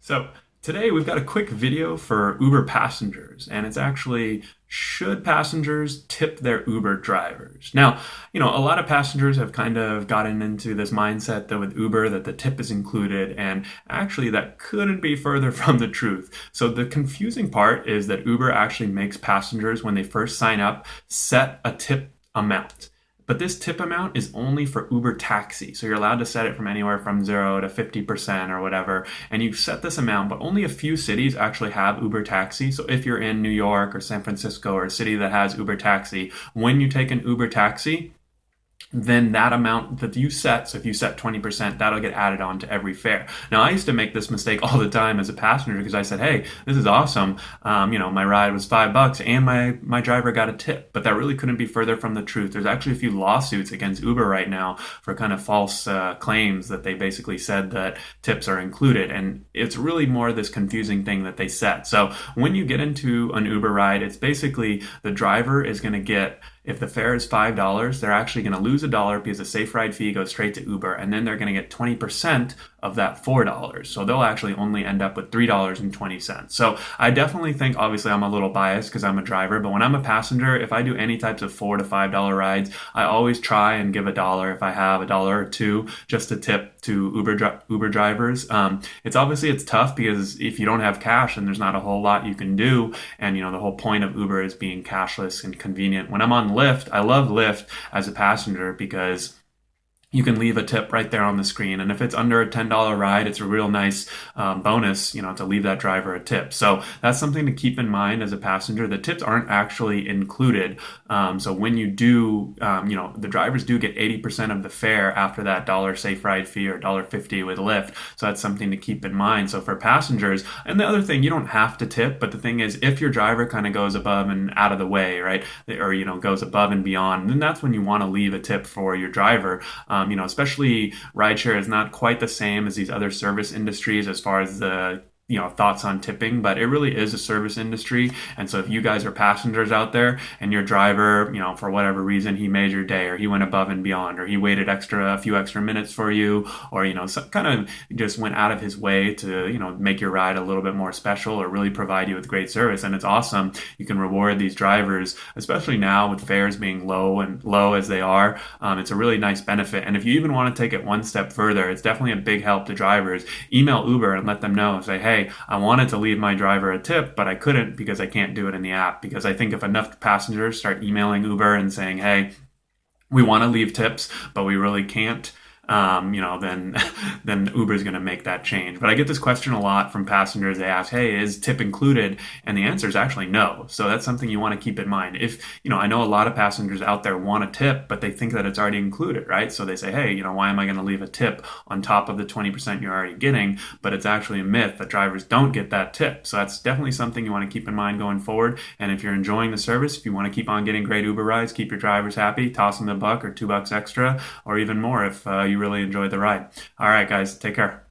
So today we've got a quick video for Uber passengers, and it's actually should passengers tip their Uber drivers? Now, a lot of passengers have kind of gotten into this mindset that with Uber that the tip is included, and actually that couldn't be further from the truth. So the confusing part is that Uber actually makes passengers, when they first sign up, set a tip amount. But this tip amount is only for Uber Taxi. So you're allowed to set it from anywhere from 0 to 50% or whatever. And you set this amount, but only a few cities actually have Uber Taxi. So if you're in New York or San Francisco or a city that has Uber Taxi, when you take an Uber Taxi, then that amount that you set, so if you set 20%, that'll get added on to every fare. Now, I used to make this mistake all the time as a passenger because I said, hey, this is awesome. My ride was $5 and my driver got a tip, but that really couldn't be further from the truth. There's actually a few lawsuits against Uber right now for kind of false claims that they basically said that tips are included. And it's really more this confusing thing that they set. So when you get into an Uber ride, it's basically the driver is going to get, if the fare is $5, they're actually going to lose $1 because the safe ride fee goes straight to Uber, and then they're going to get 20% of that $4. So they'll actually only end up with $3.20. So I definitely think, obviously I'm a little biased because I'm a driver, but when I'm a passenger, if I do any types of $4 to $5 rides, I always try and give $1 if I have $1 or $2 just to tip to Uber drivers. It's tough because if you don't have cash, then there's not a whole lot you can do. And the whole point of Uber is being cashless and convenient. When I'm on Lyft, I love Lyft as a passenger because you can leave a tip right there on the screen. And if it's under a $10 ride, it's a real nice bonus, to leave that driver a tip. So that's something to keep in mind as a passenger. The tips aren't actually included. So when you do, the drivers do get 80% of the fare after that $1 safe ride fee or $1.50 with Lyft. So that's something to keep in mind. So for passengers, and the other thing, you don't have to tip, but the thing is, if your driver kind of goes above and out of the way, right, or, goes above and beyond, then that's when you want to leave a tip for your driver. Especially rideshare is not quite the same as these other service industries as far as the thoughts on tipping, but it really is a service industry. And so if you guys are passengers out there and your driver, for whatever reason, he made your day, or he went above and beyond, or he waited a few extra minutes for you, or, kind of just went out of his way to, make your ride a little bit more special or really provide you with great service. And it's awesome. You can reward these drivers, especially now with fares being low as they are. It's a really nice benefit. And if you even want to take it one step further, it's definitely a big help to drivers. Email Uber and let them know, say, hey, I wanted to leave my driver a tip, but I couldn't because I can't do it in the app. Because I think if enough passengers start emailing Uber and saying, hey, we want to leave tips, but we really can't, then Uber is going to make that change. But I get this question a lot from passengers. They ask, hey, is tip included? And the answer is actually no. So that's something you want to keep in mind. If, I know a lot of passengers out there want a tip, but they think that it's already included, right? So they say, hey, why am I going to leave a tip on top of the 20% you're already getting? But it's actually a myth that drivers don't get that tip. So that's definitely something you want to keep in mind going forward. And if you're enjoying the service, if you want to keep on getting great Uber rides, keep your drivers happy, toss them $1 or $2 extra, or even more if you really enjoyed the ride. All right, guys, take care.